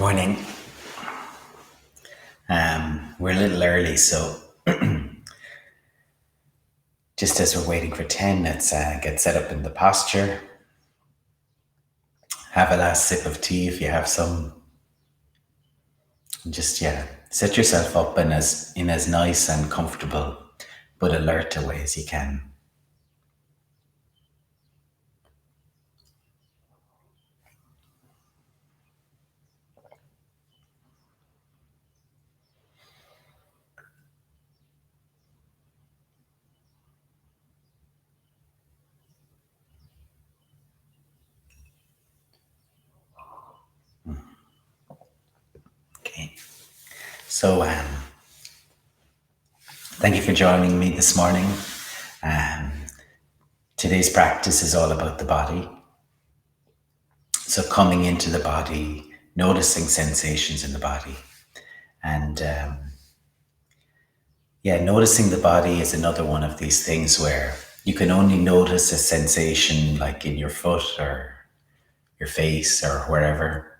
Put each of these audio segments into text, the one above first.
Morning. We're a little early, so just as we're waiting for 10, let's get set up in the posture. Have a last sip of tea if you have some. And just, set yourself up in as nice and comfortable but alert a way as you can. Okay. So, thank you for joining me this morning. Um, Today's practice is all about the body. So, coming into the body, noticing sensations in the body, and noticing the body is another one of these things where you can only notice a sensation like in your foot or your face or wherever,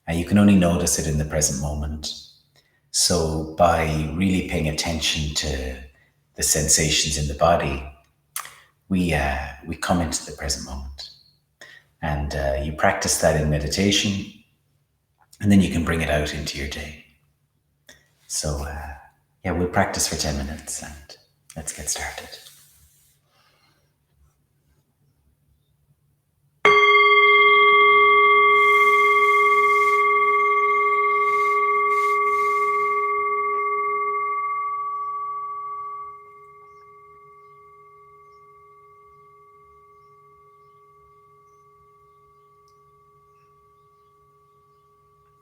and you can only notice it in the present moment. So by really paying attention to the sensations in the body, we come into the present moment, and you practice that in meditation, and then you can bring it out into your day. So we'll practice for 10 minutes and let's get started.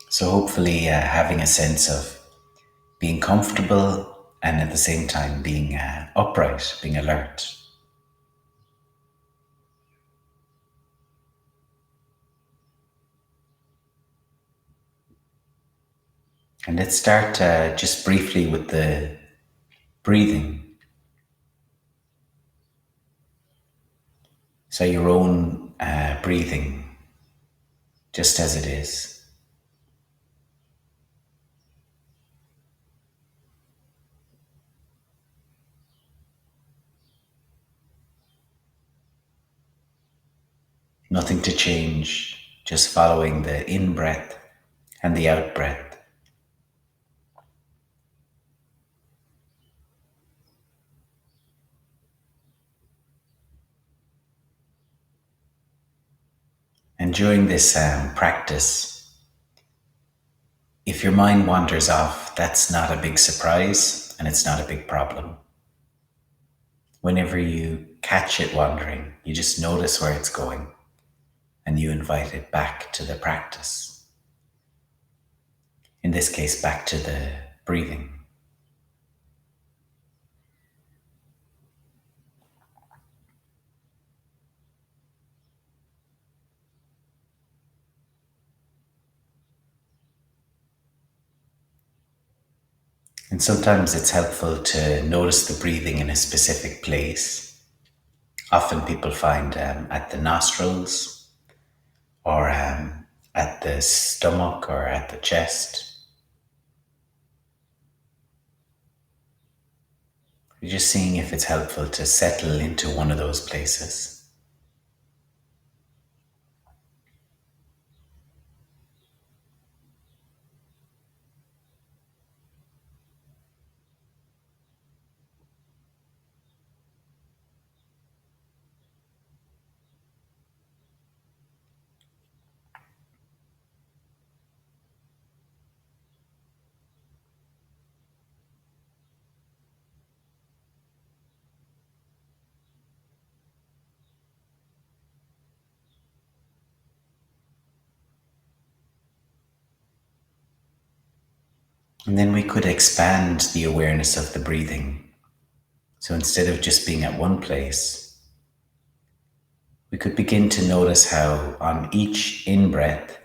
So hopefully having a sense of being comfortable and at the same time being upright, being alert. And let's start just briefly with the breathing. So your own breathing, just as it is. Nothing to change, just following the in-breath and the out-breath. And during this practice, if your mind wanders off, that's not a big surprise and it's not a big problem. Whenever you catch it wandering, you just notice where it's going and you invite it back to the practice. In this case, back to the breathing. And sometimes it's helpful to notice the breathing in a specific place. Often people find at the nostrils or at the stomach or at the chest. You're just seeing if it's helpful to settle into one of those places. And then we could expand the awareness of the breathing. So instead of just being at one place, we could begin to notice how on each in-breath,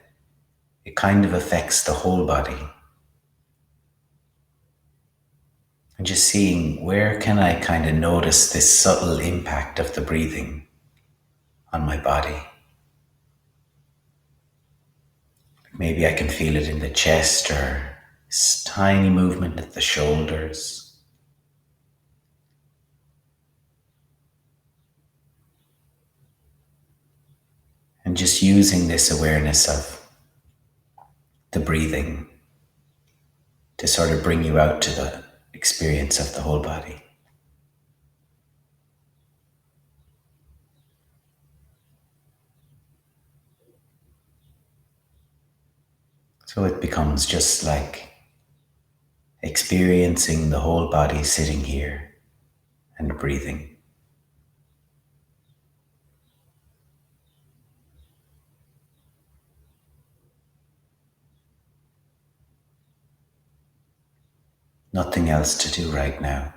it kind of affects the whole body. And just seeing where can I kind of notice this subtle impact of the breathing on my body. Maybe I can feel it in the chest or this tiny movement at the shoulders. And just using this awareness of the breathing to sort of bring you out to the experience of the whole body. So it becomes just like experiencing the whole body sitting here and breathing. Nothing else to do right now.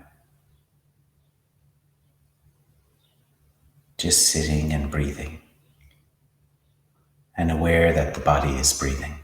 Just sitting and breathing and aware that the body is breathing.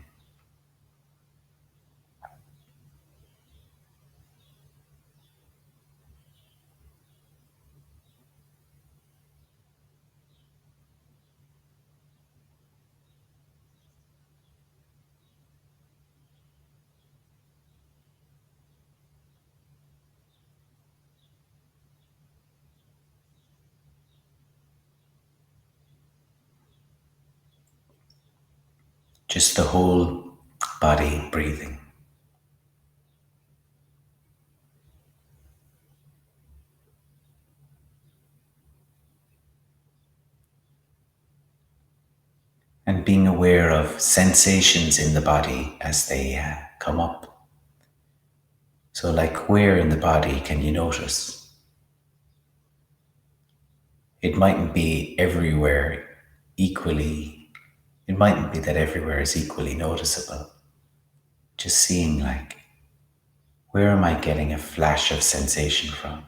Just the whole body breathing. And being aware of sensations in the body as they come up. So, like, where in the body can you notice? It mightn't be everywhere equally, it mightn't be that everywhere is equally noticeable. Just seeing, like, where am I getting a flash of sensation from?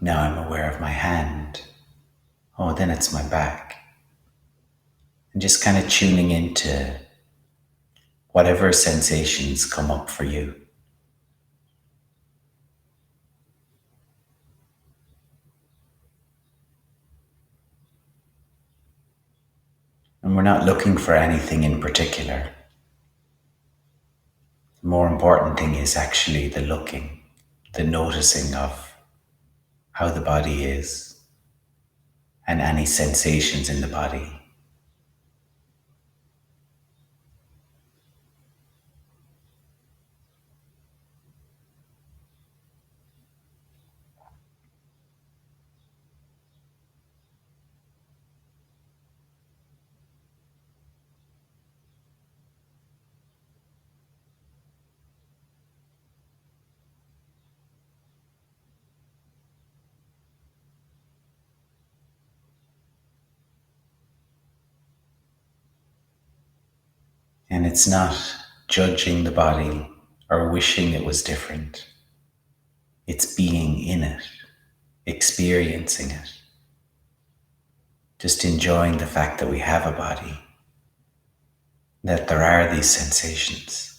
Now I'm aware of my hand. Oh, then it's my back. And just kind of tuning into whatever sensations come up for you. And we're not looking for anything in particular. The more important thing is actually the looking, the noticing of how the body is and any sensations in the body. And it's not judging the body or wishing it was different. It's being in it, experiencing it, just enjoying the fact that we have a body, that there are these sensations.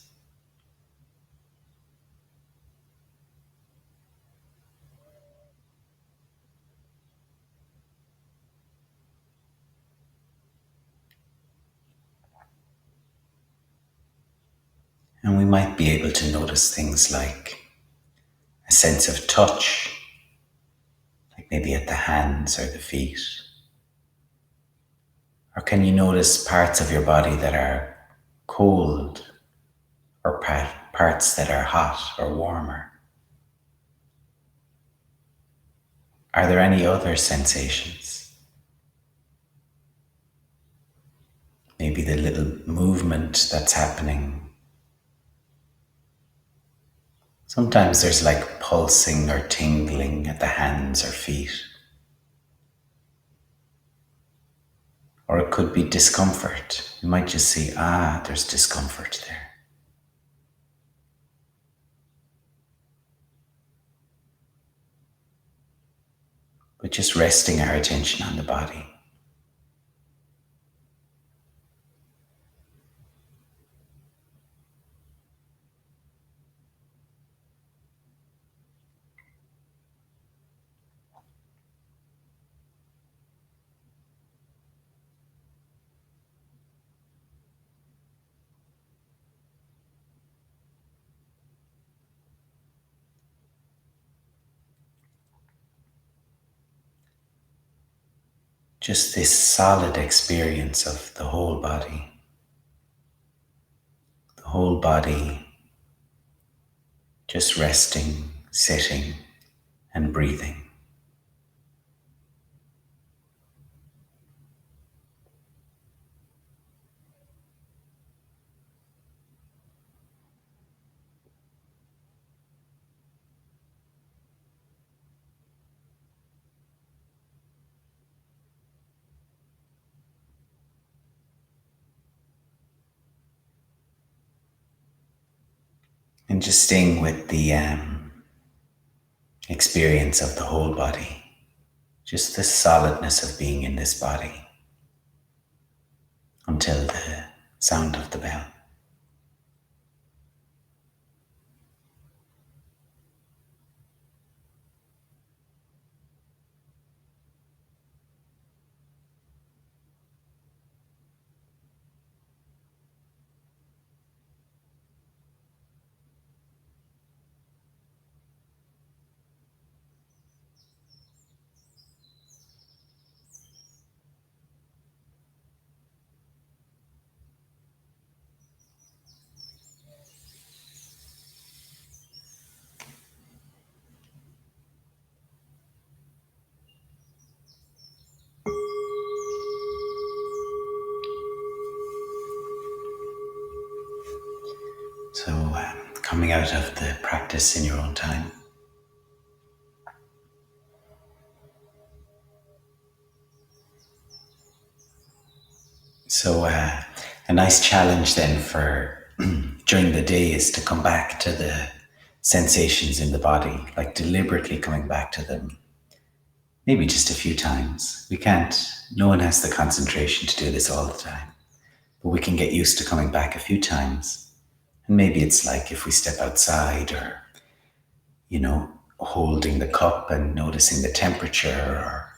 And we might be able to notice things like a sense of touch, like maybe at the hands or the feet. Or can you notice parts of your body that are cold or parts that are hot or warmer? Are there any other sensations? Maybe the little movement that's happening. Sometimes there's like pulsing or tingling at the hands or feet. Or it could be discomfort. You might just see, there's discomfort there. But just resting our attention on the body. just this solid experience of the whole body just resting, sitting, and breathing. And just staying with the experience of the whole body, just the solidness of being in this body until the sound of the bell. So, coming out of the practice in your own time. So, a nice challenge then for during the day is to come back to the sensations in the body, like deliberately coming back to them, maybe just a few times. No one has the concentration to do this all the time, but we can get used to coming back a few times. And maybe it's like if we step outside or, holding the cup and noticing the temperature or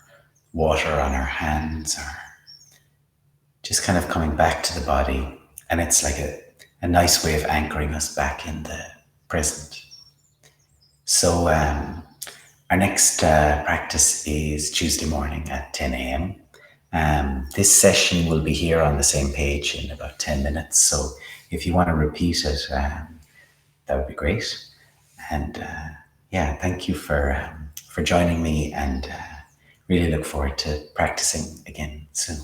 water on our hands or just kind of coming back to the body. And it's like a nice way of anchoring us back in the present. So our next practice is Tuesday morning at 10 a.m. This session will be here on the same page in about 10 minutes. So if you want to repeat it, that would be great. And thank you for joining me, and really look forward to practicing again soon.